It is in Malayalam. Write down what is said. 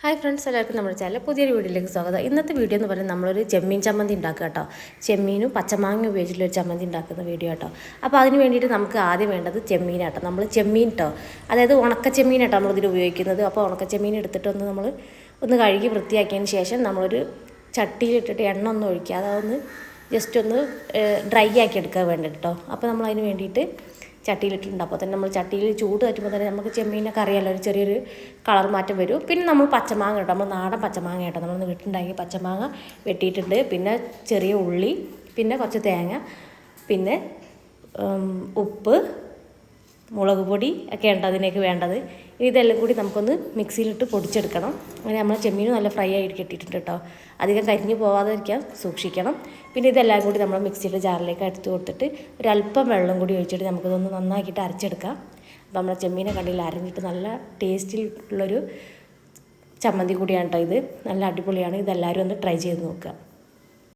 ഹായ് ഫ്രണ്ട്സ്, എല്ലാവർക്കും നമ്മുടെ ചാനൽ പുതിയൊരു വീഡിയോയിലേക്ക് സ്വാഗതം. ഇന്നത്തെ വീഡിയോ എന്ന് പറയുന്നത് നമ്മളൊരു ചെമ്മീൻ ചമ്മന്തി ഉണ്ടാക്കുക കേട്ടോ. ചെമ്മീനും പച്ചമാങ്ങ ഉപയോഗിച്ചിട്ടൊരു ചമ്മന്തി ഉണ്ടാക്കുന്ന വീഡിയോ കേട്ടോ. അപ്പോൾ അതിന് വേണ്ടിയിട്ട് നമുക്ക് ആദ്യം വേണ്ടത് ചെമ്മീൻ കേട്ടോ. നമ്മൾ ചെമ്മീൻ കേട്ടോ, അതായത് ഉണക്ക ചെമ്മീൻ കേട്ടോ നമ്മളിതിൽ ഉപയോഗിക്കുന്നത്. അപ്പോൾ ഉണക്ക ചെമ്മീൻ എടുത്തിട്ടൊന്ന് നമ്മൾ കഴുകി വൃത്തിയാക്കിയതിന് ശേഷം നമ്മളൊരു ചട്ടിയിലിട്ടിട്ട് എണ്ണ ഒന്നും ഒഴിക്കാതെ അതൊന്ന് ജസ്റ്റ് ഒന്ന് ഡ്രൈ ആക്കി എടുക്കാൻ വേണ്ടിയിട്ട് കേട്ടോ. അപ്പോൾ നമ്മൾ അതിന് വേണ്ടിയിട്ട് ചട്ടിയിലിട്ടിട്ടുണ്ട്. അപ്പോൾ തന്നെ നമ്മൾ ചട്ടിയിൽ ചൂട് കറ്റുമ്പോൾ തന്നെ നമുക്ക് ചെമ്മീനൊക്കെ അറിയാമല്ലോ, ഒരു ചെറിയൊരു കളർ മാറ്റം വരും. പിന്നെ നമ്മൾ പച്ചമാങ്ങ കേട്ടോ, നമ്മൾ നാടൻ പച്ചമാങ്ങ കേട്ടോ, നമ്മൾ വീട്ടിലുണ്ടാക്കി പച്ചമാങ്ങ വെട്ടിയിട്ടുണ്ട്. പിന്നെ ചെറിയ ഉള്ളി, പിന്നെ കുറച്ച് തേങ്ങ, പിന്നെ ഉപ്പ്, മുളക് പൊടി ഒക്കെ ഉണ്ട് അതിനേക്ക് വേണ്ടത്. ഇതെല്ലാം കൂടി നമുക്കൊന്ന് മിക്സിയിലിട്ട് പൊടിച്ചെടുക്കണം. അങ്ങനെ നമ്മൾ ചെമ്മീനും നല്ല ഫ്രൈ ആയിട്ട് കിട്ടിയിട്ടുണ്ട് കേട്ടോ. അധികം കരിഞ്ഞ് പോവാതിരിക്കാൻ സൂക്ഷിക്കണം. പിന്നെ ഇതെല്ലാം കൂടി നമ്മൾ മിക്സിയുടെ ജാറിലേക്ക് എടുത്ത് കൊടുത്തിട്ട് ഒരല്പം വെള്ളം കൂടി ഒഴിച്ചിട്ട് നമുക്കിതൊന്ന് നന്നാക്കിയിട്ട് അരച്ചെടുക്കാം. അപ്പോൾ നമ്മൾ ചെമ്മീനെ കണ്ടില്ല അരഞ്ഞിട്ട് നല്ല ടേസ്റ്റിലുള്ളൊരു ചമ്മന്തി കൂടിയാണ് കേട്ടോ ഇത്. നല്ല അടിപൊളിയാണ്. ഇതെല്ലാവരും ഒന്ന് ട്രൈ ചെയ്ത് നോക്കുക.